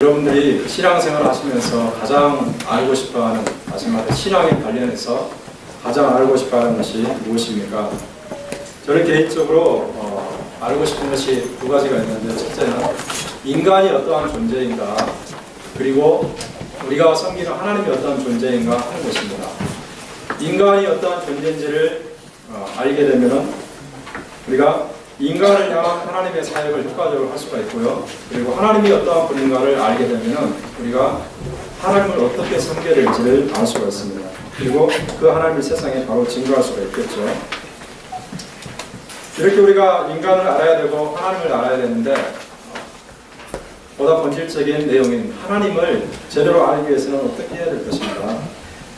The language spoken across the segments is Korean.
여러분들이 신앙생활을 하시면서 가장 알고 싶어하는, 마지막에 신앙에 관련해서 가장 알고 싶어하는 것이 무엇입니까? 저는 개인적으로 알고 싶은 것이 두 가지가 있는데, 첫째는 인간이 어떠한 존재인가, 그리고 우리가 섬기는 하나님이 어떠한 존재인가 하는 것입니다. 인간이 어떠한 존재인지를 알게 되면 우리가 인간을 향한 하나님의 사역을 효과적으로 할 수가 있고요. 그리고 하나님이 어떠한 분인가를 알게 되면 우리가 하나님을 어떻게 섬겨야 될지를 알 수가 있습니다. 그리고 그 하나님을 세상에 바로 증거할 수가 있겠죠. 이렇게 우리가 인간을 알아야 되고 하나님을 알아야 되는데, 보다 본질적인 내용인 하나님을 제대로 알기 위해서는 어떻게 해야 될 것인가?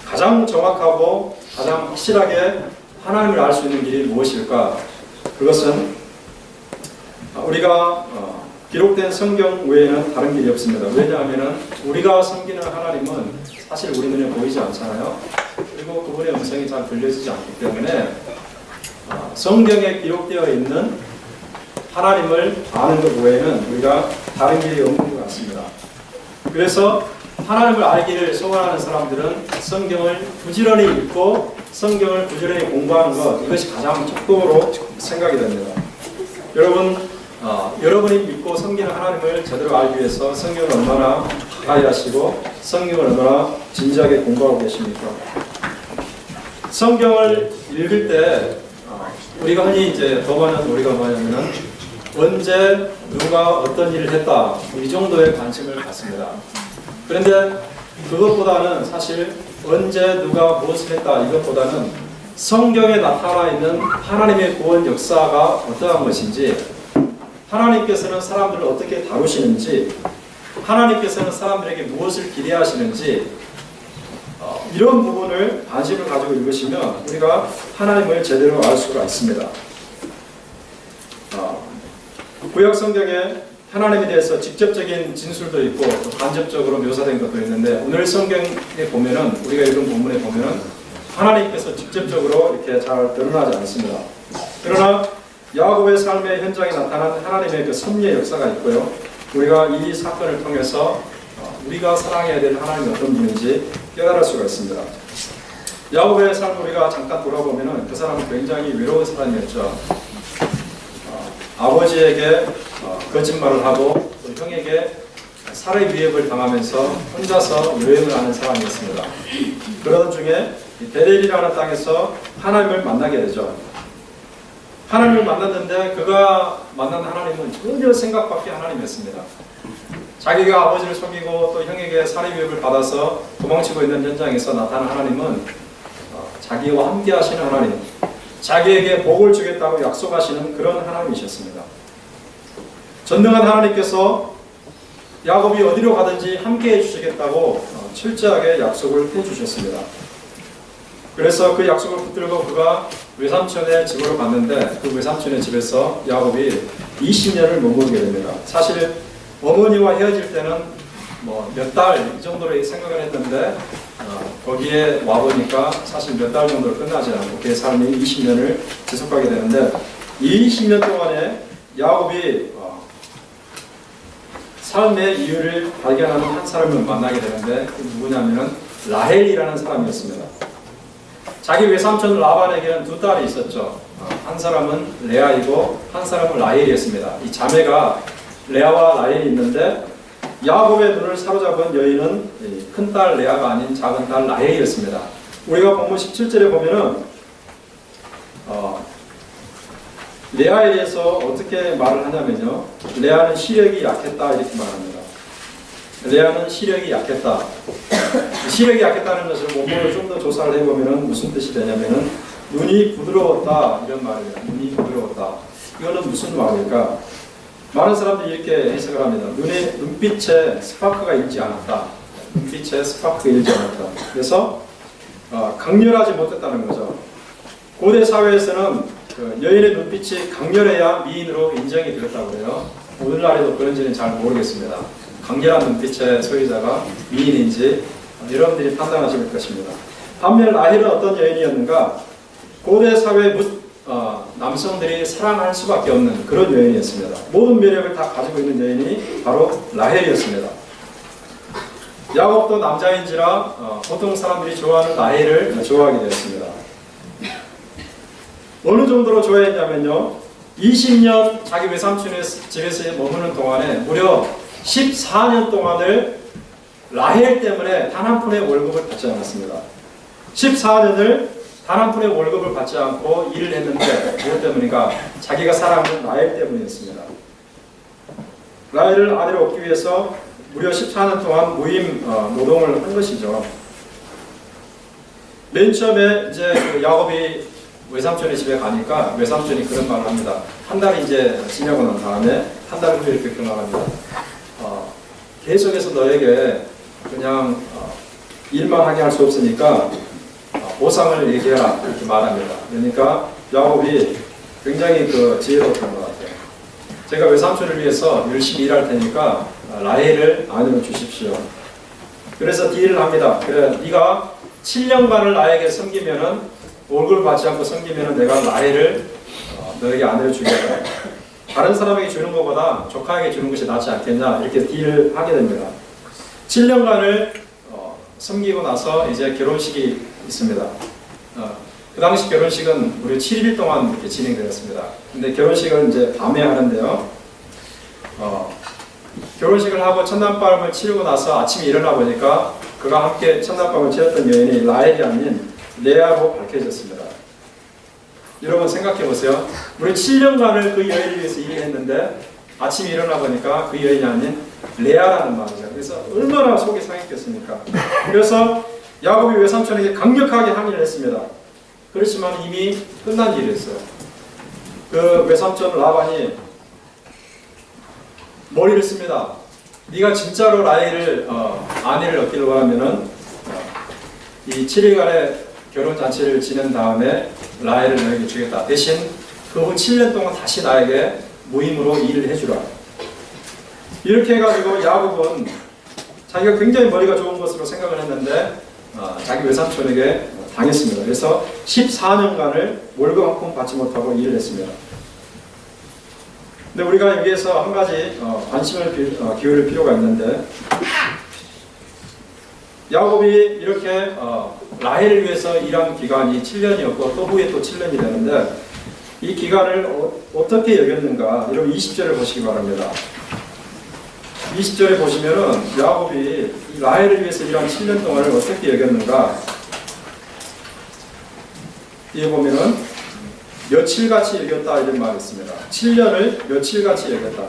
가장 정확하고 가장 확실하게 하나님을 알 수 있는 길이 무엇일까? 그것은 우리가 기록된 성경 외에는 다른 길이 없습니다. 왜냐하면 우리가 섬기는 하나님은 사실 우리 눈에 보이지 않잖아요. 그리고 그분의 음성이 잘 들려지지 않기 때문에 성경에 기록되어 있는 하나님을 아는 것 외에는 우리가 다른 길이 없는 것 같습니다. 그래서 하나님을 알기를 소원하는 사람들은 성경을 부지런히 읽고 성경을 부지런히 공부하는 것, 이것이 가장 척도로 생각이 됩니다. 여러분이 믿고 섬기는 하나님을 제대로 알기 위해서 성경을 얼마나 가까이 하시고 성경을 얼마나 진지하게 공부하고 계십니까? 성경을 읽을 때 우리가 흔히 우리가 뭐냐면은 언제 누가 어떤 일을 했다, 이 정도의 관심을 갖습니다. 그런데 그것보다는 사실 언제 누가 무엇을 했다, 이것보다는 성경에 나타나 있는 하나님의 구원 역사가 어떠한 것인지, 하나님께서는 사람들을 어떻게 다루시는지, 하나님께서는 사람들에게 무엇을 기대하시는지, 이런 부분을 관심을 가지고 읽으시면 우리가 하나님을 제대로 알 수가 있습니다. 구약 성경에 하나님에 대해서 직접적인 진술도 있고 또 간접적으로 묘사된 것도 있는데, 오늘 성경에 보면은, 우리가 읽은 본문에 보면은 하나님께서 직접적으로 이렇게 잘 드러나지 않습니다. 그러나 야곱의 삶의 현장에 나타난 하나님의 그 섭리의 역사가 있고요. 우리가 이 사건을 통해서 우리가 사랑해야 될 하나님이 어떤 분인지 깨달을 수가 있습니다. 야곱의 삶을 우리가 잠깐 돌아보면은 그 사람은 굉장히 외로운 사람이었죠. 아버지에게 거짓말을 하고 또 형에게 살해 위협을 당하면서 혼자서 여행을 하는 사람이었습니다. 그러던 중에 베델이라는 땅에서 하나님을 만나게 되죠. 하나님을 만났는데 그가 만난 하나님은 전혀 생각 밖의 하나님이었습니다. 자기가 아버지를 속이고 또 형에게 살해 위협을 받아서 도망치고 있는 현장에서 나타난 하나님은 자기와 함께 하시는 하나님, 자기에게 복을 주겠다고 약속하시는 그런 하나님이셨습니다. 전능한 하나님께서 야곱이 어디로 가든지 함께 해주시겠다고 철저하게 약속을 해주셨습니다. 그래서 그 약속을 붙들고 그가 외삼촌의 집으로 갔는데, 그 외삼촌의 집에서 야곱이 20년을 머무르게 됩니다. 사실 어머니와 헤어질 때는 몇 달 이 정도로 생각을 했는데 거기에 와보니까 사실 몇 달 정도로 끝나지 않고 그의 삶이 20년을 지속하게 되는데, 이 20년 동안에 야곱이 삶의 이유를 발견하는 한 사람을 만나게 되는데, 그 누구냐면은 라헬이라는 사람이었습니다. 자기 외삼촌 라반에게는 두 딸이 있었죠. 한 사람은 레아이고 한 사람은 라헬이었습니다. 이 자매가 레아와 라헬이 있는데, 야곱의 눈을 사로잡은 여인은 큰딸 레아가 아닌 작은딸 라헬이었습니다. 우리가 본문 17절에 보면은 레아에 대해서 어떻게 말을 하냐면요, 레아는 시력이 약했다, 이렇게 말합니다. 레아는 시력이 약했다. 시력이 약했다는 것을 본문을 좀 더 조사를 해보면 무슨 뜻이 되냐면은 눈이 부드러웠다, 이런 말이에요. 눈이 부드러웠다. 이거는 무슨 말일까? 많은 사람들이 이렇게 해석을 합니다. 눈빛에 스파크가 일지 않았다. 눈빛에 스파크가 일지 않았다. 그래서 강렬하지 못했다는 거죠. 고대 사회에서는 여인의 눈빛이 강렬해야 미인으로 인정이 되었다고 해요. 오늘날에도 그런지는 잘 모르겠습니다. 강렬한 눈빛의 소유자가 미인인지 여러분들이 판단하실 것입니다. 반면 라헬은 어떤 여인이었는가? 고대 사회 남성들이 사랑할 수밖에 없는 그런 여인이었습니다. 모든 매력을 다 가지고 있는 여인이 바로 라헬이었습니다. 야곱도 남자인지라 보통 사람들이 좋아하는 라헬을 좋아하게 되었습니다. 어느 정도로 좋아했냐면요, 20년 자기 외삼촌의 집에서 머무는 동안에 무려 14년 동안을 라헬 때문에 단 한 푼의 월급을 받지 않았습니다. 14년을 단 한 푼의 월급을 받지 않고 일을 했는데, 무엇 때문인가? 자기가 사랑하는 라헬 때문이었습니다. 라헬을 아내로 얻기 위해서 무려 14년 동안 무임 노동을 한 것이죠. 맨 처음에 이제 야곱이 외삼촌의 집에 가니까 외삼촌이 그런 말을 합니다. 한 달이 이제 지나고 난 다음에 한 달 후에 이렇게 말합니다. 계속해서 너에게 그냥 일만 하게 할 수 없으니까 보상을 얘기해라, 이렇게 말합니다. 그러니까 야곱이 굉장히 지혜로웠던 것 같아요. 제가 외삼촌을 위해서 열심히 일할 테니까 라헬을 아내로 주십시오. 그래서 딜을 합니다. 그래, 네가 7년간을 나에게 섬기면은, 월급을 받지 않고 섬기면은 내가 라헬을 너에게 아내로 주겠다. 다른 사람에게 주는 것보다 조카에게 주는 것이 낫지 않겠냐, 이렇게 딜을 하게 됩니다. 7년간을 섬기고 나서 이제 결혼식이 있습니다. 그 당시 결혼식은 무려 7일 동안 이렇게 진행되었습니다. 근데 결혼식을 이제 밤에 하는데요. 결혼식을 하고 첫날밤을 치르고 나서 아침에 일어나 보니까 그가 함께 첫날밤을 치렀던 여인이 라헬이 아닌 레아로 밝혀졌습니다. 여러분 생각해 보세요. 우리 7년간을 그 여인을 위해서 일을 했는데 아침에 일어나 보니까 그 여인이 아닌 레아라는 말이죠. 그래서 얼마나 속이 상했겠습니까? 그래서 야곱이 외삼촌에게 강력하게 항의를 했습니다. 그렇지만 이미 끝난 일이었어요. 그 외삼촌 라반이 머리를 씁니다. 네가 진짜로 라헬을 아내를 얻기를 원하면은 이 7일간의 결혼 잔치를 지낸 다음에 라헬을 너에게 주겠다. 대신 그 후 7년 동안 다시 나에게 무임으로 일을 해주라. 이렇게 해가지고 야곱은 자기가 굉장히 머리가 좋은 것으로 생각을 했는데 자기 외삼촌에게 당했습니다. 그래서 14년간을 월급 한 푼 받지 못하고 일을 했습니다. 근데 우리가 여기에서 한 가지 관심을 기울일 필요가 있는데, 야곱이 이렇게 라헬을 위해서 일한 기간이 7년이었고 또 후에 또 7년이 되는데, 이 기간을 어떻게 여겼는가? 여러분 20절을 보시기 바랍니다. 20절에 보시면은 야곱이 이 라헬을 위해서 일한 7년 동안을 어떻게 여겼는가? 여기 보면은 며칠같이 여겼다, 이런 말이 있습니다. 7년을 며칠같이 여겼다.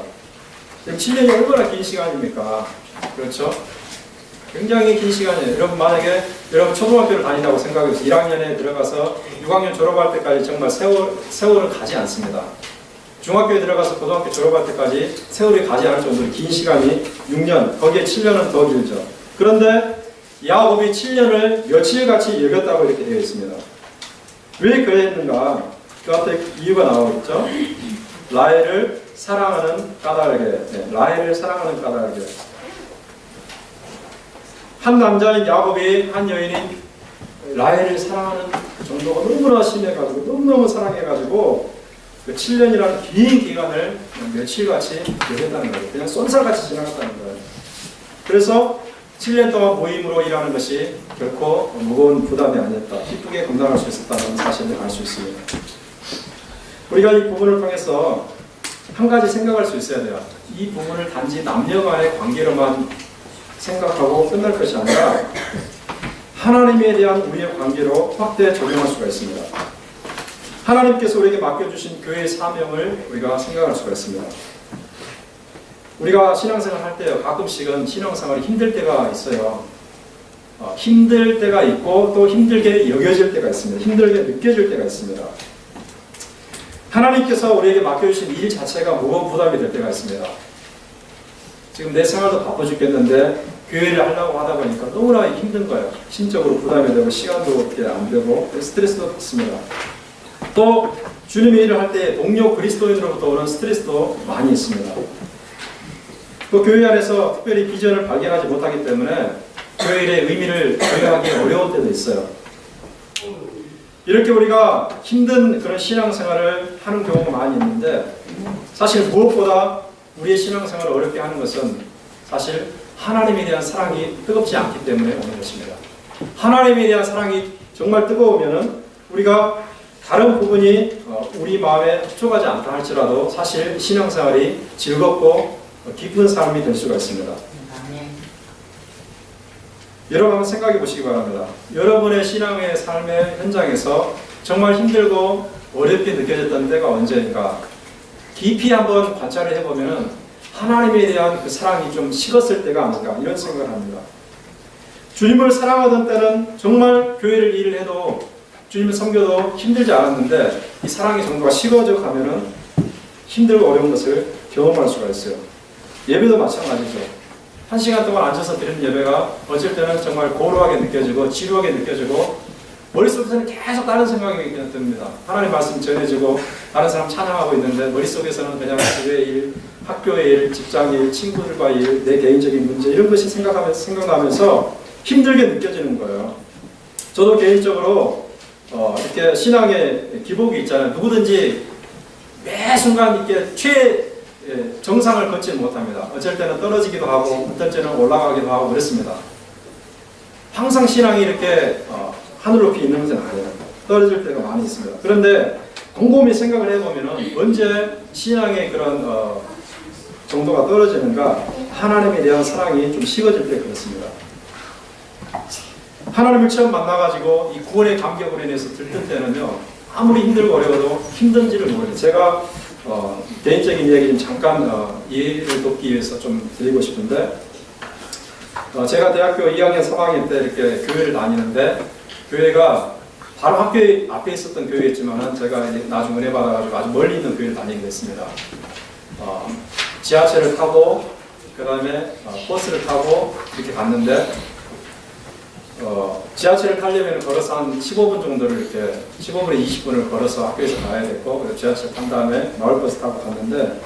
7년이 얼마나 긴 시간입니까? 그렇죠? 굉장히 긴 시간이에요. 여러분 만약에 여러분 초등학교를 다닌다고 생각해서 1학년에 들어가서 6학년 졸업할 때까지 정말 세월을 가지 않습니다. 중학교에 들어가서 고등학교 졸업할 때까지 세월이 가지 않을 정도로 긴 시간이 6년, 거기에 7년은 더 길죠. 그런데 야곱이 7년을 며칠같이 여겼다고 이렇게 되어 있습니다. 왜 그랬는가? 그 앞에 이유가 나오겠죠. 라헬을 사랑하는 까닭에, 라헬을 사랑하는 까닭에. 한 남자인 야곱이 한 여인인 라헬을 사랑하는 정도가 너무나 심해가지고 너무너무 사랑해가지고 그 7년이라는 긴 기간을 며칠같이 여겼다는 거예요. 그냥 쏜살같이 지나갔다는 거예요. 그래서 7년 동안 모임으로 일하는 것이 결코 무거운 부담이 아니었다. 기쁘게 감당할 수 있었다는 사실을 알 수 있습니다. 우리가 이 부분을 통해서 한 가지 생각할 수 있어야 돼요. 이 부분을 단지 남녀 간의 관계로만 생각하고 끝날 것이 아니라 하나님에 대한 우리의 관계로 확대 적용할 수가 있습니다. 하나님께서 우리에게 맡겨주신 교회의 사명을 우리가 생각할 수가 있습니다. 우리가 신앙생활 할 때요, 가끔씩은 신앙생활이 힘들 때가 있어요. 힘들 때가 있고 또 힘들게 여겨질 때가 있습니다. 힘들게 느껴질 때가 있습니다. 하나님께서 우리에게 맡겨주신 일 자체가 무거운 부담이 될 때가 있습니다. 지금 내 생활도 바빠 죽겠는데 교회를 하려고 하다 보니까 너무나 힘든 거예요. 심적으로 부담이 되고 시간도 이렇게 안 되고 스트레스도 받습니다. 또 주님의 일을 할 때 동료 그리스도인으로부터 오는 스트레스도 많이 있습니다. 또 교회 안에서 특별히 비전을 발견하지 못하기 때문에 교회 일의 의미를 발견하기 어려운 때도 있어요. 이렇게 우리가 힘든 그런 신앙생활을 하는 경우가 많이 있는데, 사실 무엇보다 우리의 신앙생활을 어렵게 하는 것은 사실 하나님에 대한 사랑이 뜨겁지 않기 때문에 오는 것입니다. 하나님에 대한 사랑이 정말 뜨거우면은 우리가 다른 부분이 우리 마음에 흡족하지 않다 할지라도 사실 신앙생활이 즐겁고 기쁜 삶이 될 수가 있습니다. 여러분 한번 생각해 보시기 바랍니다. 여러분의 신앙의 삶의 현장에서 정말 힘들고 어렵게 느껴졌던 때가 언제인가 깊이 한번 관찰을 해보면 하나님에 대한 그 사랑이 좀 식었을 때가 아닌가 이런 생각을 합니다. 주님을 사랑하던 때는 정말 교회를 일을 해도 주님을 섬겨도 힘들지 않았는데 이 사랑의 정도가 식어져 가면은 힘들고 어려운 것을 경험할 수가 있어요. 예배도 마찬가지죠. 1시간 동안 앉아서 드리는 예배가 어쩔 때는 정말 고루하게 느껴지고 지루하게 느껴지고 머릿속에서는 계속 다른 생각이 그냥 듭니다. 하나님 말씀 전해지고 다른 사람 찬양하고 있는데 머릿속에서는 그냥 교회 일, 학교의 일, 직장의 일, 친구들과의 일, 내 개인적인 문제 이런 것이 생각나면서 힘들게 느껴지는 거예요. 저도 개인적으로 이렇게 신앙의 기복이 있잖아요. 누구든지 매 순간 이렇게 정상을 걷지 못합니다. 어쩔 때는 떨어지기도 하고 어떨 때는 올라가기도 하고 그렇습니다. 항상 신앙이 이렇게 하늘 높이 있는 것은 아니에요. 떨어질 때가 많이 있습니다. 그런데 곰곰이 생각을 해보면 언제 신앙의 그런 정도가 떨어지는가 하나님에 대한 사랑이 좀 식어질 때 그렇습니다. 하나님을 처음 만나가지고 이 구원의 감격으로 인해서 들뜬 때는요 아무리 힘들고 어려워도 힘든지를 모르겠어요. 제가 개인적인 이야기 좀 잠깐 이해를 돕기 위해서 좀 드리고 싶은데 제가 대학교 2학년, 3학년 때 이렇게 교회를 다니는데 교회가 바로 학교 앞에 있었던 교회였지만 제가 이제 나중에 은혜 받아가지고 아주 멀리 있는 교회를 다니게 됐습니다. 지하철을 타고 그 다음에 버스를 타고 이렇게 갔는데 지하철을 타려면 걸어서 한 15분 정도를 이렇게 15분에 20분을 걸어서 학교에서 가야 됐고 그래서 지하철 탄 다음에 마을버스 타고 갔는데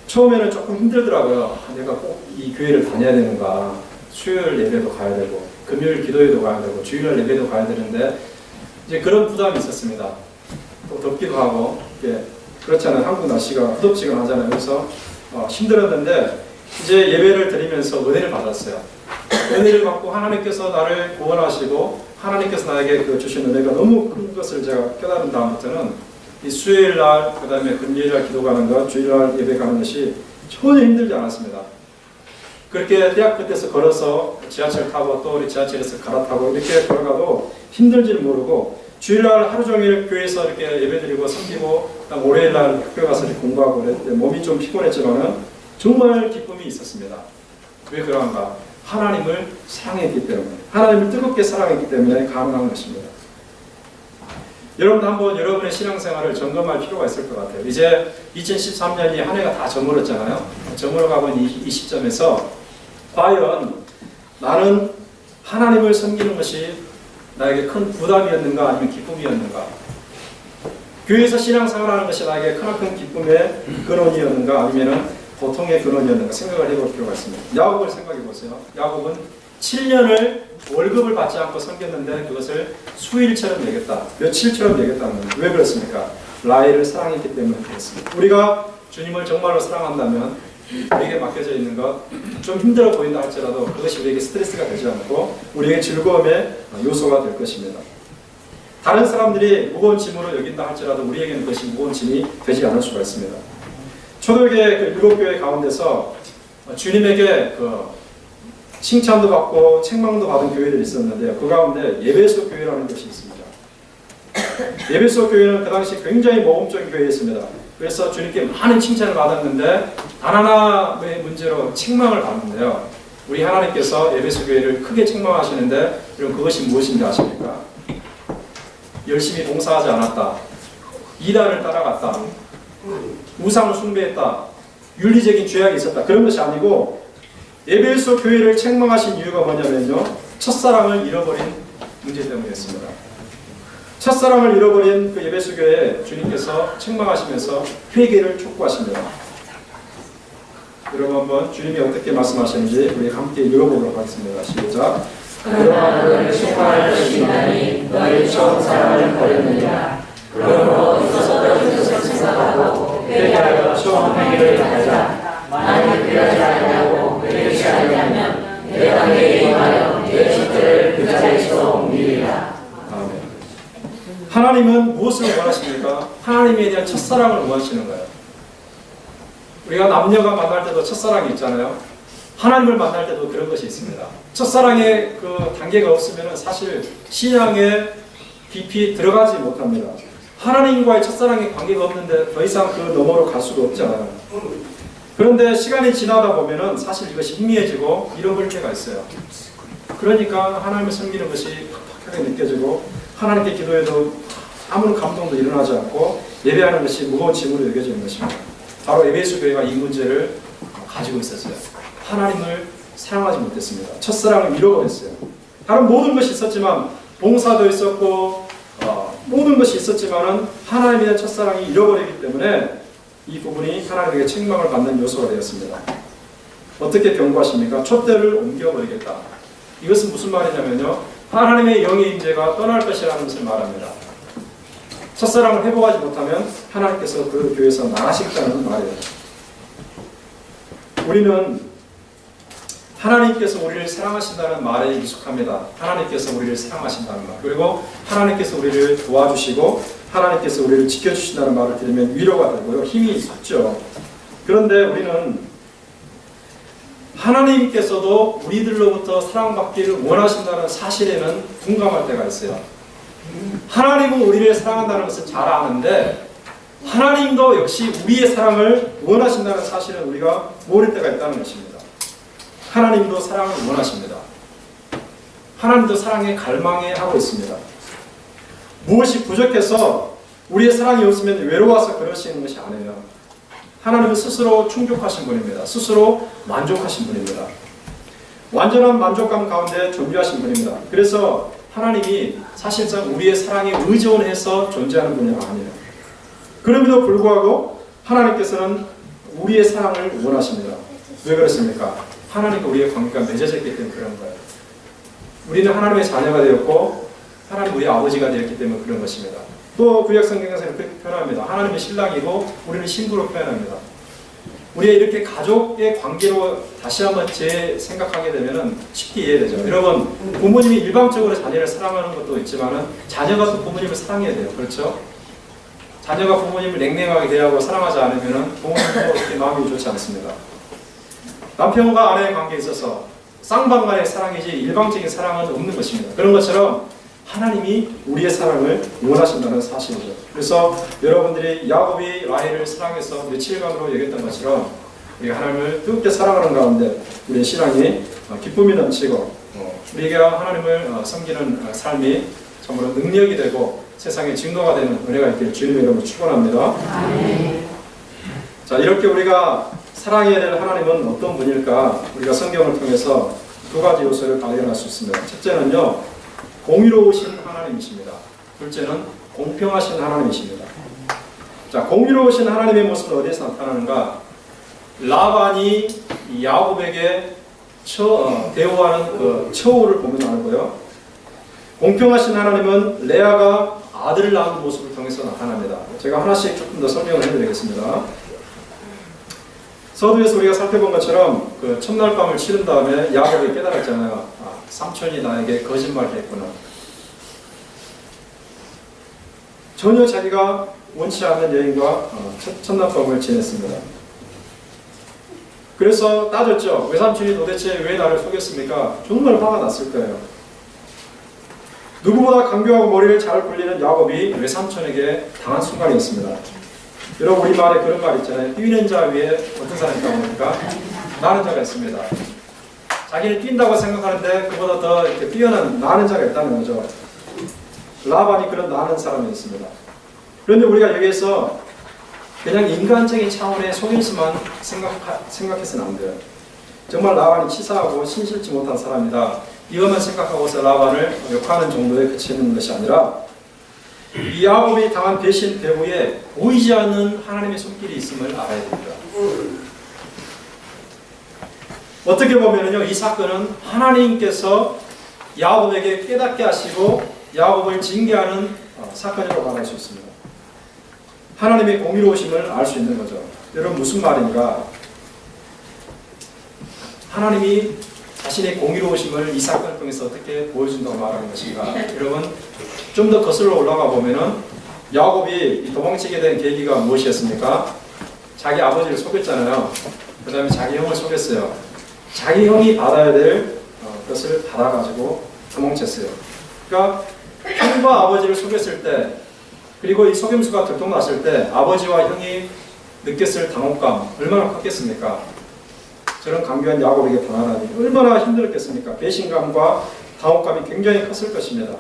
처음에는 조금 힘들더라고요. 내가 꼭 이 교회를 다녀야 되는가 수요일 예배도 가야 되고 금요일 기도회도 가야 되고 주일날 예배도 가야 되는데 이제 그런 부담이 있었습니다. 또 덥기도 하고 그렇잖아요. 한국 날씨가 후덥지근하잖아요. 그래서 힘들었는데 이제 예배를 드리면서 은혜를 받았어요. 은혜를 받고 하나님께서 나를 구원하시고 하나님께서 나에게 주신 은혜가 너무 큰 것을 제가 깨달은 다음부터는 이 수요일날 그 다음에 금요일날 기도 가는 것 주일날 예배 가는 것이 전혀 힘들지 않았습니다. 그렇게 대학교 때서 걸어서 지하철 타고 또 우리 지하철에서 갈아타고 이렇게 걸어가도 힘들지를 모르고 주일날 하루 종일 교회에서 이렇게 예배드리고 섬기고 월요일날 학교 가서 이렇게 공부하고 그랬을 때 몸이 좀 피곤했지만은 정말 기쁨이 있었습니다. 왜 그런가? 하나님을 사랑했기 때문에 하나님을 뜨겁게 사랑했기 때문에 가능한 것입니다. 여러분도 한번 여러분의 신앙생활을 점검할 필요가 있을 것 같아요. 이제 2013년이 한 해가 다 저물었잖아요. 저물어가본 이 시점에서 과연 나는 하나님을 섬기는 것이 나에게 큰 부담이었는가 아니면 기쁨이었는가? 교회에서 신앙생활하는 것이 나에게 크나큰 기쁨의 근원이었는가 아니면 고통의 근원이었는가 생각을 해볼 필요가 있습니다. 야곱을 생각해 보세요. 야곱은 7년을 월급을 받지 않고 섬겼는데 그것을 수일처럼 여겼다. 며칠처럼 여겼다는 겁니다. 왜 그렇습니까? 라헬을 사랑했기 때문에 그렇습니다. 우리가 주님을 정말로 사랑한다면 우리에게 맡겨져 있는 것 좀 힘들어 보인다 할지라도 그것이 우리에게 스트레스가 되지 않고 우리에게 즐거움의 요소가 될 것입니다. 다른 사람들이 무거운 짐으로 여긴다 할지라도 우리에게는 그것이 무거운 짐이 되지 않을 수가 있습니다. 초대교회 7교회 가운데서 주님에게 칭찬도 받고 책망도 받은 교회들이 있었는데요. 그 가운데 예배소 교회라는 것이 있습니다. 예배소 교회는 그 당시 굉장히 모범적인 교회였습니다. 그래서 주님께 많은 칭찬을 받았는데 단 하나의 문제로 책망을 받는데요. 우리 하나님께서 예배소 교회를 크게 책망하시는데 그럼 그것이 무엇인지 아십니까? 열심히 봉사하지 않았다. 이단을 따라갔다. 우상을 숭배했다. 윤리적인 죄악이 있었다. 그런 것이 아니고 에베소 교회를 책망하신 이유가 뭐냐면요. 첫사랑을 잃어버린 문제 때문이었습니다. 첫사랑을 잃어버린 그 에베소 교회에 주님께서 책망하시면서 회개를 촉구하십니다. 여러분 한번 주님이 어떻게 말씀하시는지 우리 함께 읽어보도록 하겠습니다. 시작. 그러나 너를 책망할 것이 있나니 너희 처음 사랑을 버렸느니라. 그러므로 있어서 생각하고 회개하여 처음 행위를 하자. 만일 그러지 아니하고 아니하면 내가 내게 임하여 내 숫자를 그 자리에서 옮기리라. 아멘. 하나님은 무엇을 원하십니까? 하나님에 대한 첫사랑을 원하시는 거예요. 우리가 남녀가 만날 때도 첫사랑이 있잖아요. 하나님을 만날 때도 그런 것이 있습니다. 첫사랑의 그 단계가 없으면 사실 신앙에 깊이 들어가지 못합니다. 하나님과의 첫사랑의 관계가 없는데 더 이상 그 너머로 갈 수가 없잖아요. 그런데 시간이 지나다 보면은 사실 이것이 희미해지고 잃어버릴 때가 있어요. 그러니까 하나님을 섬기는 것이 팍팍하게 느껴지고 하나님께 기도해도 아무런 감동도 일어나지 않고 예배하는 것이 무거운 짐으로 여겨지는 것입니다. 바로 에베소 교회가 이 문제를 가지고 있었어요. 하나님을 사랑하지 못했습니다. 첫사랑을 잃어버렸어요. 다른 모든 것이 있었지만 봉사도 있었고 모든 것이 있었지만은 하나님에 대한 첫사랑이 잃어버리기 때문에 이 부분이 하나님에게 책망을 받는 요소가 되었습니다. 어떻게 경고하십니까? 촛대를 옮겨버리겠다. 이것은 무슨 말이냐면요. 하나님의 영의 임재가 떠날 것이라는 것을 말합니다. 첫사랑을 회복하지 못하면 하나님께서 그 교회에서 나가시겠다는 말이에요. 우리는 하나님께서 우리를 사랑하신다는 말에 익숙합니다. 하나님께서 우리를 사랑하신다는 말. 그리고 하나님께서 우리를 도와주시고 하나님께서 우리를 지켜주신다는 말을 들으면 위로가 되고요. 힘이 솟죠. 그런데 우리는 하나님께서도 우리들로부터 사랑받기를 원하신다는 사실에는 둔감할 때가 있어요. 하나님은 우리를 사랑한다는 것을 잘 아는데 하나님도 역시 우리의 사랑을 원하신다는 사실은 우리가 모를 때가 있다는 것입니다. 하나님도 사랑을 원하십니다. 하나님도 사랑에 갈망해 하고 있습니다. 무엇이 부족해서 우리의 사랑이 없으면 외로워서 그러시는 것이 아니에요. 하나님은 스스로 충족하신 분입니다. 스스로 만족하신 분입니다. 완전한 만족감 가운데 존귀하신 분입니다. 그래서 하나님이 사실상 우리의 사랑에 의존해서 존재하는 분이 아니에요. 그럼에도 불구하고 하나님께서는 우리의 사랑을 원하십니다. 왜 그렇습니까? 하나님과 우리의 관계가 맺어져 있기 때문에 그런 거예요. 우리는 하나님의 자녀가 되었고 하나님 우리의 아버지가 되었기 때문에 그런 것입니다. 또 구약 성경에서는 그렇게 표현합니다. 하나님의 신랑이고 우리는 신부로 표현합니다. 우리가 이렇게 가족의 관계로 다시 한번 재생각하게 되면 쉽게 이해되죠. 여러분, 부모님이 일방적으로 자녀를 사랑하는 것도 있지만 자녀가 또 부모님을 사랑해야 돼요. 그렇죠? 자녀가 부모님을 냉랭하게 대하고 사랑하지 않으면 부모님도 이렇게 마음이 좋지 않습니다. 남편과 아내의 관계에 있어서 쌍방간의 사랑이지 일방적인 사랑은 없는 것입니다. 그런 것처럼 하나님이 우리의 사랑을 원하신다는 사실이죠. 그래서 여러분들이 야곱이 라헬을 사랑해서 며칠간으로 여겼던 것처럼 우리가 하나님을 뜨겁게 사랑하는 가운데 우리의 신앙이 기쁨이 넘치고 우리가 하나님을 섬기는 삶이 참으로 능력이 되고 세상에 증거가 되는 은혜가 있기를 주님의 이름으로 축원합니다. 자, 이렇게 우리가 사랑해야 될 하나님은 어떤 분일까? 우리가 성경을 통해서 두 가지 요소를 발견할 수 있습니다. 첫째는요, 공의로우신 하나님이십니다. 둘째는 공평하신 하나님이십니다. 자, 공의로우신 하나님의 모습은 어디에서 나타나는가? 라반이 야곱에게 대우하는 그 처우를 보면 알고요. 공평하신 하나님은 레아가 아들을 낳은 모습을 통해서 나타납니다. 제가 하나씩 조금 더 설명을 해드리겠습니다. 서두에서 우리가 살펴본 것처럼 그 첫날 밤을 치른 다음에 야곱이 깨달았잖아요. 삼촌이 나에게 거짓말을 했구나. 전혀 자기가 원치 않는 여인과 첫날 밤을 지냈습니다. 그래서 따졌죠. 외삼촌이 도대체 왜 나를 속였습니까? 정말 화가 났을 거예요. 누구보다 강교하고 머리를 잘 굴리는 야곱이 외삼촌에게 당한 순간이 있습니다. 여러분, 우리말에 그런 말 있잖아요. 뛰는 자 위에 어떤 사람이 있다고 합니까? 나는 자가 있습니다. 자기는 뛴다고 생각하는데 그보다 더 이렇게 뛰어난 나는 자가 있다는 거죠. 라반이 그런 나는 사람이 있습니다. 그런데 우리가 여기에서 그냥 인간적인 차원의 속임수만 생각해서는 안 돼요. 정말 라반이 치사하고 신실치 못한 사람이다. 이것만 생각하고서 라반을 욕하는 정도에 그치는 것이 아니라 이 야곱이 당한 배신 배후에 보이지 않는 하나님의 손길이 있음을 알아야 됩니다. 어떻게 보면요, 이 사건은 하나님께서 야곱에게 깨닫게 하시고 야곱을 징계하는 사건이라고 말할 수 있습니다. 하나님의 공의로우심을 알 수 있는 거죠. 여러분, 무슨 말인가? 하나님이 자신의 공의로우심을 이 사건을 통해서 어떻게 보여준다고 말하는 것인가? 여러분 좀 더 거슬러 올라가 보면은 야곱이 도망치게 된 계기가 무엇이었습니까? 자기 아버지를 속였잖아요. 그 다음에 자기 형을 속였어요. 자기 형이 받아야 될 것을 받아가지고 도망쳤어요. 그러니까 형과 아버지를 속였을 때, 그리고 이 속임수가 들통났을 때 아버지와 형이 느꼈을 당혹감 얼마나 컸겠습니까? 저런 강교한 야곱에게 당하다니 얼마나 힘들었겠습니까? 배신감과 당혹감이 굉장히 컸을 것입니다.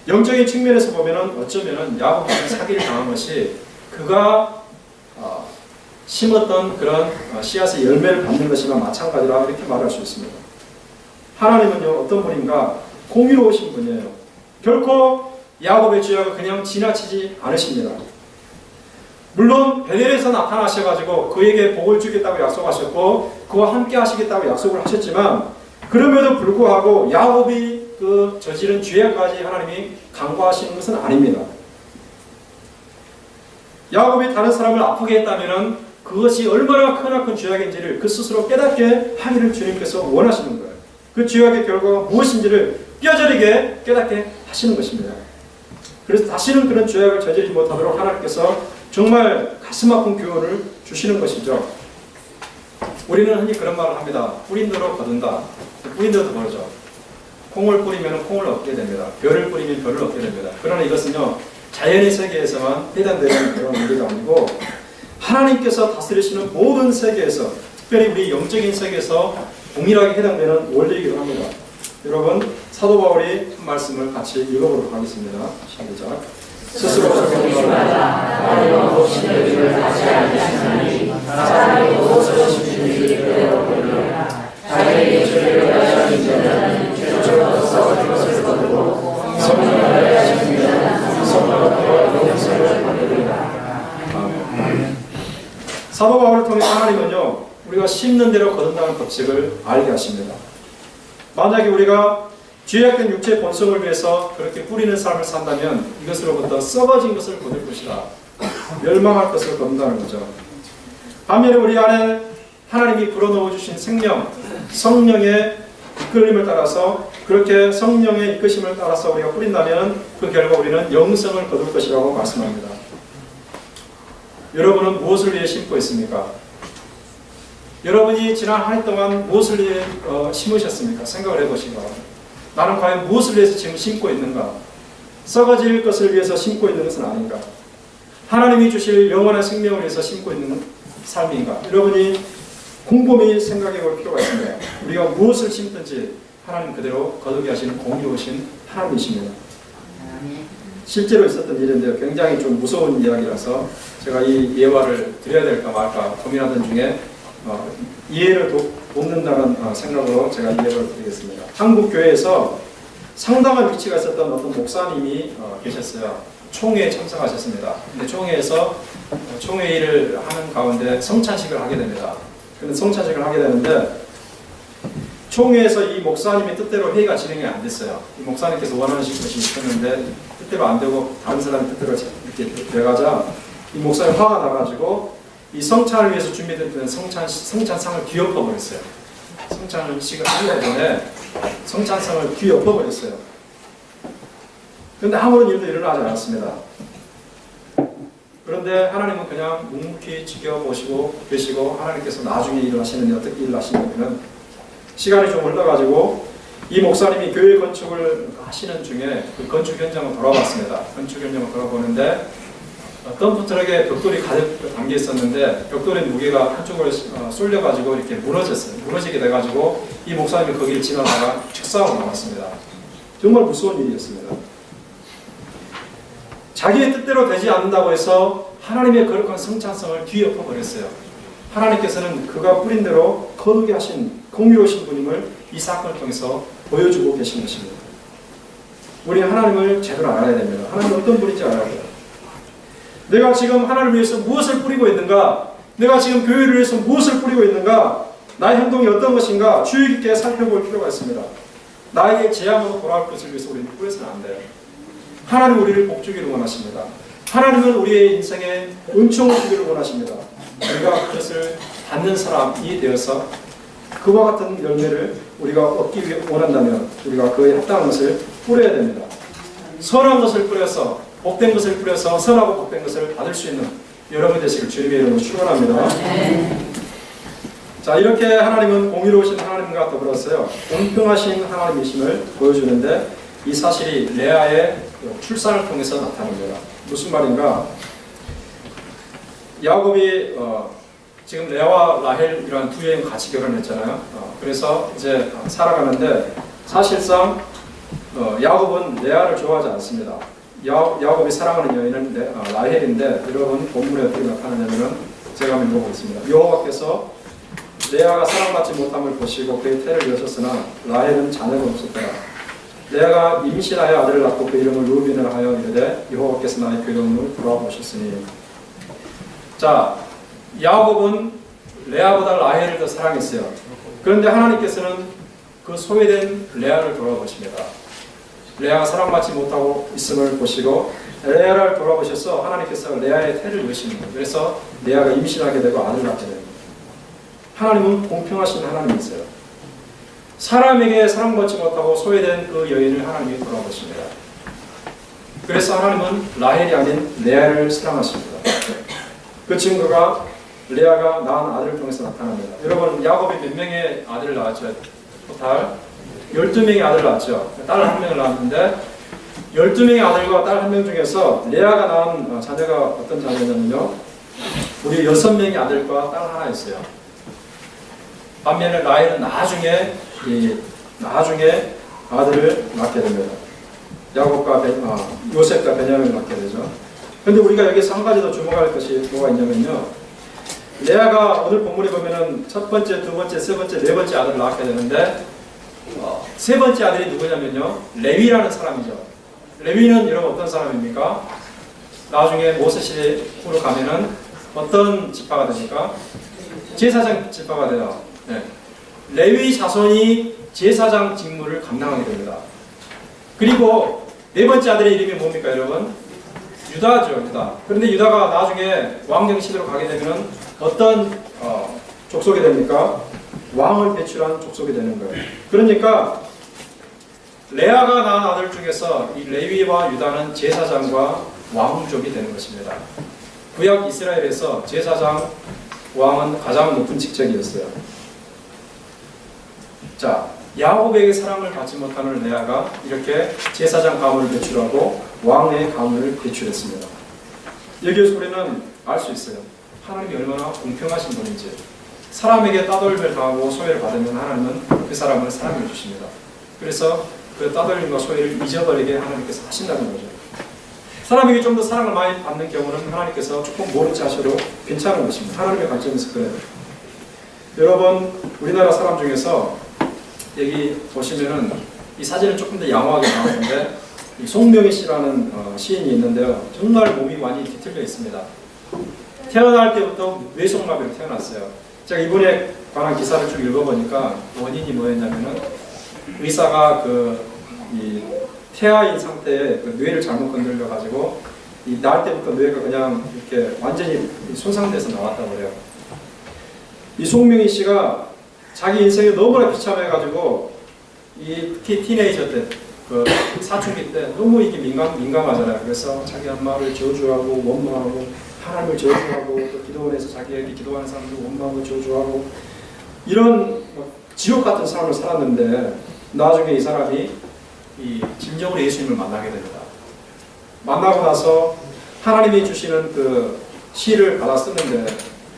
영적인 측면에서 보면은 어쩌면은 야곱이 사기를 당한 것이 그가 심었던 그런 씨앗의 열매를 받는 것이나 마찬가지라 이렇게 말할 수 있습니다. 하나님은요 어떤 분인가? 공의로우신 분이에요. 결코 야곱의 죄악을 그냥 지나치지 않으십니다. 물론 베델에서 나타나셔가지고 그에게 복을 주겠다고 약속하셨고 그와 함께 하시겠다고 약속을 하셨지만 그럼에도 불구하고 야곱이 그 저지른 죄악까지 하나님이 간과하시는 것은 아닙니다. 야곱이 다른 사람을 아프게 했다면 그것이 얼마나 크나큰 죄악인지를 그 스스로 깨닫게 하기를 주님께서 원하시는 거예요. 그 죄악의 결과가 무엇인지를 뼈저리게 깨닫게 하시는 것입니다. 그래서 다시는 그런 죄악을 저지르지 못하도록 하나님께서 정말 가슴 아픈 교훈을 주시는 것이죠. 우리는 흔히 그런 말을 합니다. 뿌린 대로 거둔다. 뿌린 대로 벌죠. 콩을 뿌리면 콩을 얻게 됩니다. 벼를 뿌리면 벼를 얻게 됩니다. 그러나 이것은요 자연의 세계에서만 해당되는 그런 원리가 아니고 하나님께서 다스리시는 모든 세계에서, 특별히 우리 영적인 세계에서 동일하게 해당되는 원리이기도 합니다. 여러분 사도 바울이 한 말씀을 같이 읽어보도록 하겠습니다. 시작. 스스로 조심하라. 나를 모시는 일을 다시 알겠으니 사람이 무엇을 심는지 그대로 보리라. 자기에게 죄를 하신 자는 죄로서 그것을 거두고 성령을 하신 자는 성령으로 용서를 받으리라. 아멘. 사도 바울을 통해 하나님은요 우리가 심는 대로 거둔다는 법칙을 알게 하십니다. 만약에 우리가 죄악된 육체의 본성을 위해서 그렇게 뿌리는 삶을 산다면 이것으로부터 썩어진 것을 거둘 것이다. 멸망할 것을 거둔다는 거죠. 반면에 우리 안에 하나님이 불어넣어 주신 생명, 성령의 이끌림을 따라서 그렇게 성령의 이끄심을 따라서 우리가 뿌린다면 그 결과 우리는 영성을 거둘 것이라고 말씀합니다. 여러분은 무엇을 위해 심고 있습니까? 여러분이 지난 한 해 동안 무엇을 위해 심으셨습니까? 생각을 해보시기 바랍니다. 나는 과연 무엇을 위해서 지금 심고 있는가? 썩어질 것을 위해서 심고 있는 것은 아닌가? 하나님이 주실 영원한 생명을 위해서 심고 있는 삶인가? 여러분이 곰곰이 생각해 볼 필요가 있습니다. 우리가 무엇을 심든지 하나님 그대로 거두게 하시는 공의로우신 하나님이십니다. 실제로 있었던 일인데요. 굉장히 좀 무서운 이야기라서 제가 이 예화를 드려야 될까 말까 고민하던 중에 이해를 돕는다는 생각으로 제가 이해를 드리겠습니다. 한국 교회에서 상당한 위치가 있었던 어떤 목사님이 계셨어요. 총회에 참석하셨습니다. 근데 총회에서 총회의를 하는 가운데 성찬식을 하게 됩니다. 근데 성찬식을 하게 되는데 총회에서 이 목사님의 뜻대로 회의가 진행이 안 됐어요. 이 목사님께서 원하시는 것이 있었는데 뜻대로 안 되고 다른 사람의 뜻대로 이렇게 돼가자 이 목사님이 화가 나가지고 이 성찬을 위해서 준비된 성찬상을 뒤엎어버렸어요. 성찬식을 하기 전에 성찬상을 뒤엎어버렸어요. 그런데 아무런 일도 일어나지 않았습니다. 그런데 하나님은 그냥 묵묵히 지켜보시고 계시고 하나님께서 나중에 일을 하시는데 어떻게 일을 하시냐면 시간이 좀 흘러가지고 이 목사님이 교회 건축을 하시는 중에 그 건축 현장을 돌아봤습니다. 건축 현장을 돌아보는데 덤프트럭에 벽돌이 가득 담겨 있었는데 벽돌의 무게가 한쪽으로 쏠려가지고 이렇게 무너졌어요. 무너지게 돼가지고 이 목사님이 거기를 지나다가 축사하고 나왔습니다. 정말 무서운 일이었습니다. 자기의 뜻대로 되지 않는다고 해서 하나님의 거룩한 성찬성을 뒤엎어 버렸어요. 하나님께서는 그가 뿌린 대로 거두게 하신 공의로우신 분임을 이 사건을 통해서 보여주고 계신 것입니다. 우리는 하나님을 제대로 알아야 됩니다. 하나님은 어떤 분인지 알아야 돼요. 내가 지금 하나님을 위해서 무엇을 뿌리고 있는가? 내가 지금 교회를 위해서 무엇을 뿌리고 있는가? 나의 행동이 어떤 것인가? 주의 깊게 살펴볼 필요가 있습니다. 나에게 재앙으로 돌아올 것을 위해서 우리는 뿌려서는 안 돼요. 하나님 우리를 복주기를 원하십니다. 하나님은 우리의 인생에 은총을 주기를 원하십니다. 우리가 그것을 받는 사람이 되어서 그와 같은 열매를 우리가 얻기 원한다면 우리가 그에 합당한 것을 뿌려야 됩니다. 선한 것을 뿌려서 복된 것을 뿌려서 선하고 복된 것을 받을 수 있는 여러분 되시길 주님의 이름으로 축원합니다. 자, 이렇게 하나님은 공의로우신 하나님과 더불어서요 공평하신 하나님이심을 보여주는데 이 사실이 레아의 출산을 통해서 나타납니다. 무슨 말인가? 야곱이 지금 레아와 라헬이라는 두 여인 같이 결혼했잖아요. 그래서 이제 살아가는데 사실상 야곱은 레아를 좋아하지 않습니다. 야곱이 사랑하는 여인은 라헬인데 여러분 본문에 어떻게 나타나냐면은 제가 한번 읽어보겠습니다. 여호와께서 레아가 사랑받지 못함을 보시고 그의 태를 여셨으나 라헬은 자녀가 없었더라. 레아가 임신하여 아들을 낳고 그 이름을 루벤이라 하여 이르되 여호와께서 나의 괴로움을 돌아보셨으니. 자, 야곱은 레아보다 라헬을 더 사랑했어요. 그런데 하나님께서는 그 소외된 레아를 돌아보십니다. 레아가 사랑받지 못하고 있음을 보시고 레아를 돌아보셔서 하나님께서 레아의 태를 여십니다. 그래서 레아가 임신하게 되고 아들을 낳게 됩니다. 하나님은 공평하신 하나님이세요. 사람에게 사랑받지 못하고 소외된 그 여인을 하나님이 돌아보십니다. 그래서 하나님은 라헬이 아닌 레아를 사랑하십니다. 그 증거가 레아가 낳은 아들을 통해서 나타납니다. 여러분, 야곱이 몇 명의 아들을 낳았죠? 토탈 12명의 아들을 낳았죠. 딸 한 명을 낳았는데 12명의 아들과 딸 한 명 중에서 레아가 낳은 자녀가 어떤 자녀냐면요, 우리 6명의 아들과 딸 하나 있어요. 반면에 라헬은 나중에 아들을 낳게 됩니다. 야곱과 요셉과 베냐민을 낳게 되죠. 그런데 우리가 여기서 한 가지 더 주목할 것이 뭐가 있냐면요, 레아가 오늘 본문에 보면은 첫 번째, 두 번째, 세 번째, 네 번째 아들을 낳게 되는데 세 번째 아들이 누구냐면요, 레위라는 사람이죠. 레위는 여러분 어떤 사람입니까? 나중에 모세시대로 가면은 어떤 지파가 됩니까? 제사장 지파가 돼요. 네. 레위 자손이 제사장 직무를 감당하게 됩니다. 그리고 네 번째 아들의 이름이 뭡니까 여러분? 유다죠, 유다. 그런데 유다가 나중에 왕정 시대로 가게 되면 어떤 족속이 됩니까? 왕을 배출한 족속이 되는 거예요. 그러니까 레아가 낳은 아들 중에서 이 레위와 유다는 제사장과 왕족이 되는 것입니다. 구약 이스라엘에서 제사장, 왕은 가장 높은 직책이었어요. 자, 야곱에게 사랑을 받지 못하는 레아가 이렇게 제사장 가문을 배출하고 왕의 가문을 배출했습니다. 여기에서 우리는 알 수 있어요. 하나님이 얼마나 공평하신 분인지. 사람에게 따돌림을 당하고 소외를 받으면 하나님은 그 사람을 사랑해 주십니다. 그래서 그 따돌림과 소외를 잊어버리게 하나님께서 하신다는 거죠. 사람에게 좀 더 사랑을 많이 받는 경우는 하나님께서 조금 모른 체 하셔도 괜찮은 것입니다. 하나님의 관점에서 그래요. 여러분, 우리나라 사람 중에서 여기 보시면은 이 사진은 조금 더 양호하게 나오는데 송명희 씨라는 시인이 있는데요. 정말 몸이 많이 뒤틀려 있습니다. 태어날 때부터 뇌성마비로 태어났어요. 제가 이분에 관한 기사를 쭉 읽어보니까 원인이 뭐였냐면은 의사가 이 태아인 상태에 그 뇌를 잘못 건드려 가지고 이 낳을 때부터 뇌가 그냥 이렇게 완전히 손상돼서 나왔다고 그래요. 이 송명희 씨가 자기 인생에 너무나 비참해가지고 특히 티네이저 때, 사춘기 때 너무 이게 민감하잖아요. 그래서 자기 엄마를 저주하고 원망하고 하나님을 저주하고 또 기도원에서 자기에게 기도하는 사람들 원망하고 저주하고 이런 지옥 같은 삶을 살았는데 나중에 이 사람이 이 진정으로 예수님을 만나게 됩니다. 만나고 나서 하나님이 주시는 그 시를 받아 쓰는데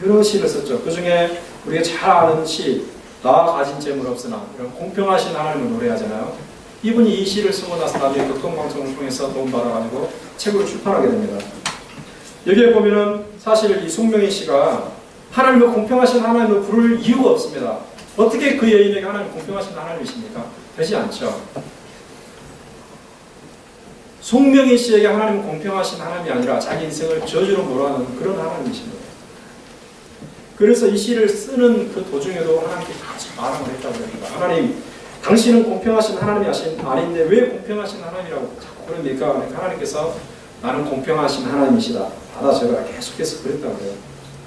여러 시를 썼죠. 그 중에 우리가 잘 아는 시, 나 가진 재물 없으나, 이런 공평하신 하나님을 노래하잖아요. 이분이 이 시를 쓰고 나서 나중에 교통방송을 통해서 돈 받아가지고 책으로 출판하게 됩니다. 여기에 보면은 사실 이 송명희 씨가 하나님을 공평하신 하나님을 부를 이유가 없습니다. 어떻게 그 여인에게 하나님 공평하신 하나님이십니까? 되지 않죠. 송명희 씨에게 하나님은 공평하신 하나님이 아니라 자기 인생을 저주로 몰아넣는 그런 하나님이십니다. 그래서 이 시를 쓰는 그 도중에도 하나님께 같이 말을 했다고 합니다. 하나님, 당신은 공평하신 하나님이 아닌데 왜 공평하신 하나님이라고 자꾸 그럽니까? 그러니까 하나님께서 나는 공평하신 하나님이시다. 받아줘라. 계속해서 그랬다고 해요.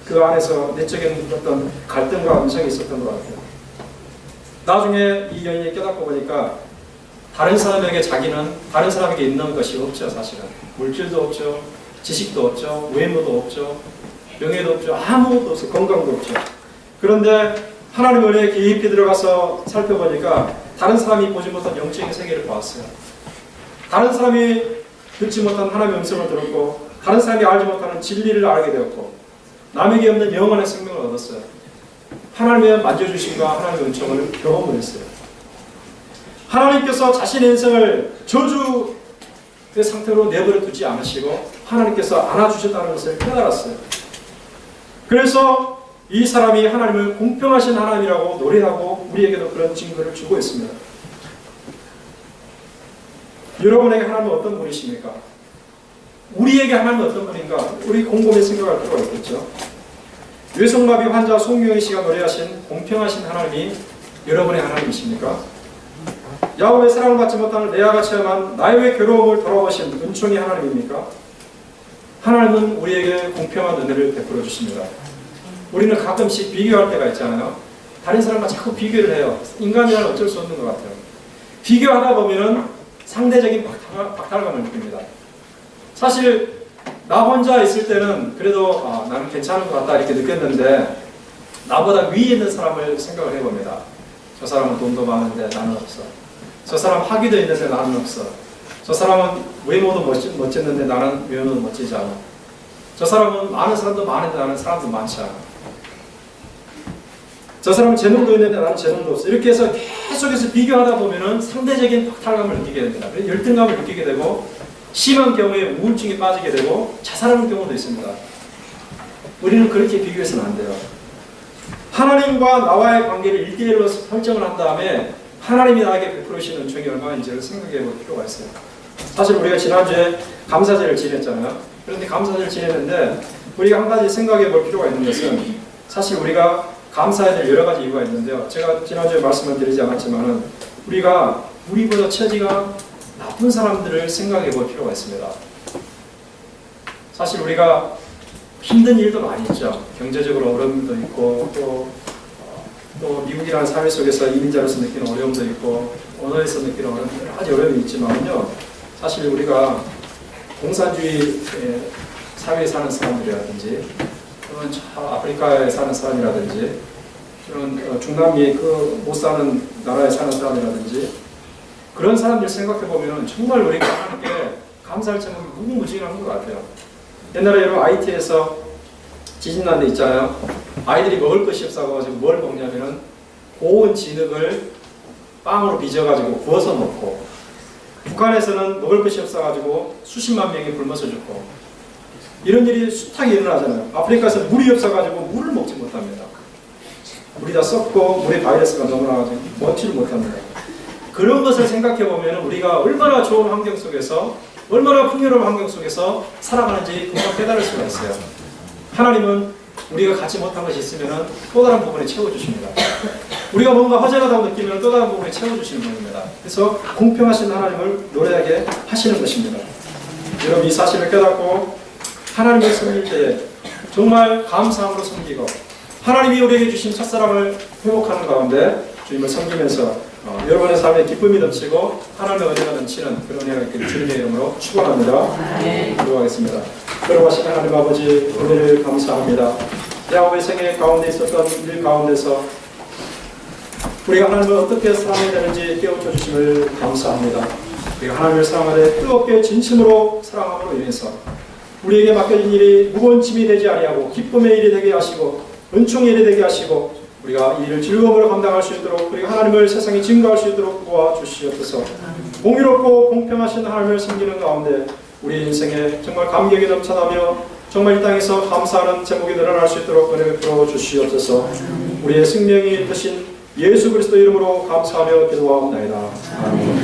그 안에서 내적인 어떤 갈등과 음성이 있었던 것 같아요. 나중에 이 여인이 깨닫고 보니까 다른 사람에게 다른 사람에게 있는 것이 없죠. 사실은 물질도 없죠, 지식도 없죠, 외모도 없죠, 명예도 없죠, 아무것도 없어요. 건강도 없죠. 그런데 하나님 은혜에 깊이 들어가서 살펴보니까 다른 사람이 보지 못한 영적인 세계를 보았어요. 다른 사람이 듣지 못한 하나님의 음성을 들었고, 다른 사람이 알지 못하는 진리를 알게 되었고, 남에게 없는 영원한 생명을 얻었어요. 하나님의 만져주심과 하나님의 은총을 경험을 했어요. 하나님께서 자신의 인생을 저주의 상태로 내버려 두지 않으시고 하나님께서 안아주셨다는 것을 깨달았어요. 그래서 이 사람이 하나님을 공평하신 하나님이라고 노래하고 우리에게도 그런 증거를 주고 있습니다. 여러분에게 하나님은 어떤 분이십니까? 우리에게 하나님은 어떤 분인가? 우리 곰곰이 생각할 필요가 있겠죠. 뇌성마비 환자 송유영 씨가 노래하신 공평하신 하나님이 여러분의 하나님이십니까? 야곱의 사랑을 받지 못하는 레아가 체험한 나의 괴로움을 돌아보신 은총의 하나님입니까? 하나님은 우리에게 공평한 은혜를 베풀어 주십니다. 우리는 가끔씩 비교할 때가 있잖아요. 다른 사람과 자꾸 비교를 해요. 인간이란 어쩔 수 없는 것 같아요. 비교하다 보면은 상대적인 박탈감을 느낍니다. 사실 나 혼자 있을 때는 그래도 나는 괜찮은 것 같다 이렇게 느꼈는데, 나보다 위에 있는 사람을 생각을 해봅니다. 저 사람은 돈도 많은데 나는 없어. 저 사람 학위도 있는데 나는 없어. 저 사람은 외모도 멋졌는데 나는 외모도 멋지지 않아. 저 사람은 많은 사람도 많은데 나는 사람도 많지 않아. 저 사람은 재능도 있는데 나는 재능도 없어. 이렇게 해서 계속해서 비교하다 보면은 상대적인 박탈감을 느끼게 됩니다. 열등감을 느끼게 되고, 심한 경우에 우울증에 빠지게 되고 자살하는 경우도 있습니다. 우리는 그렇게 비교해서는 안 돼요. 하나님과 나와의 관계를 1대1로 설정을 한 다음에 하나님이 나에게 베풀으시는 은총이 얼마인지를 생각해 볼 필요가 있어요. 사실 우리가 지난주에 감사제를 지냈잖아요. 그런데 감사제를 지냈는데 우리가 한 가지 생각해 볼 필요가 있는 것은, 사실 우리가 감사해야 될 여러 가지 이유가 있는데요. 제가 지난주에 말씀을 드리지 않았지만은 우리가 우리보다 처지가 나쁜 사람들을 생각해 볼 필요가 있습니다. 사실 우리가 힘든 일도 많이 있죠. 경제적으로 어려움도 있고, 또 미국이라는 사회 속에서 이민자로서 느끼는 어려움도 있고, 언어에서 느끼는 여러 가지 어려움이 있지만요. 사실 우리가 공산주의 사회에 사는 사람들이라든지, 또는 아프리카에 사는 사람이라든지, 또는 중남미 못 사는 나라에 사는 사람이라든지, 그런 사람들 생각해보면 정말 우리가 하나님께 감사할 제목이 무궁무진한 것 같아요. 옛날에 여러분 IT에서 지진 난 데 있잖아요. 아이들이 먹을 것이 없어가지고 뭘 먹냐면은 고운 진흙을 빵으로 빚어가지고 구워서 먹고, 북한에서는 먹을 것이 없어가지고 수십만 명이 굶어서 죽고, 이런 일이 숱하게 일어나잖아요. 아프리카에서는 물이 없어가지고 물을 먹지 못합니다. 물이 다 썩고 물에 바이러스가 넘어나가지고 먹지를 못합니다. 그런 것을 생각해 보면 우리가 얼마나 좋은 환경 속에서, 얼마나 풍요로운 환경 속에서 살아가는지 금방 깨달을 수가 있어요. 하나님은 우리가 갖지 못한 것이 있으면 또 다른 부분에 채워주십니다. 우리가 뭔가 허전하다고 느끼면 또 다른 부분에 채워주시는 분입니다. 그래서 공평하신 하나님을 노래하게 하시는 것입니다. 여러분, 이 사실을 깨닫고 하나님을 섬길 때에 정말 감사함으로 섬기고, 하나님이 우리에게 주신 첫사랑을 회복하는 가운데 주님을 섬기면서 여러분의 삶에 기쁨이 넘치고 하나님의 은혜가 넘치는 그런 은혜가 있기를 주님의 이름으로 축원합니다. 기도하겠습니다. 걸어가신 하나님 아버지, 은혜를 감사합니다. 야곱의 생애 가운데 있었던 일 가운데서 우리가 하나님을 어떻게 사랑해야 되는지 깨우쳐 주심을 감사합니다. 우리가 하나님을 사랑하되 뜨겁게 진심으로 사랑함으로 인해서 우리에게 맡겨진 일이 무거운 짐이 되지 아니하고 기쁨의 일이 되게 하시고 은총의 일이 되게 하시고, 우리가 이 일을 즐거움으로 감당할 수 있도록, 우리가 하나님을 세상에 증거할 수 있도록 도와주시옵소서. 공의롭고 공평하신 하나님을 섬기는 가운데 우리 인생에 정말 감격이 넘쳐나며 정말 이 땅에서 감사하는 제목이 늘어날 수 있도록 은혜 베풀어 주시옵소서. 우리의 생명이 되신 예수 그리스도 이름으로 감사하며 기도하옵나이다. 아멘.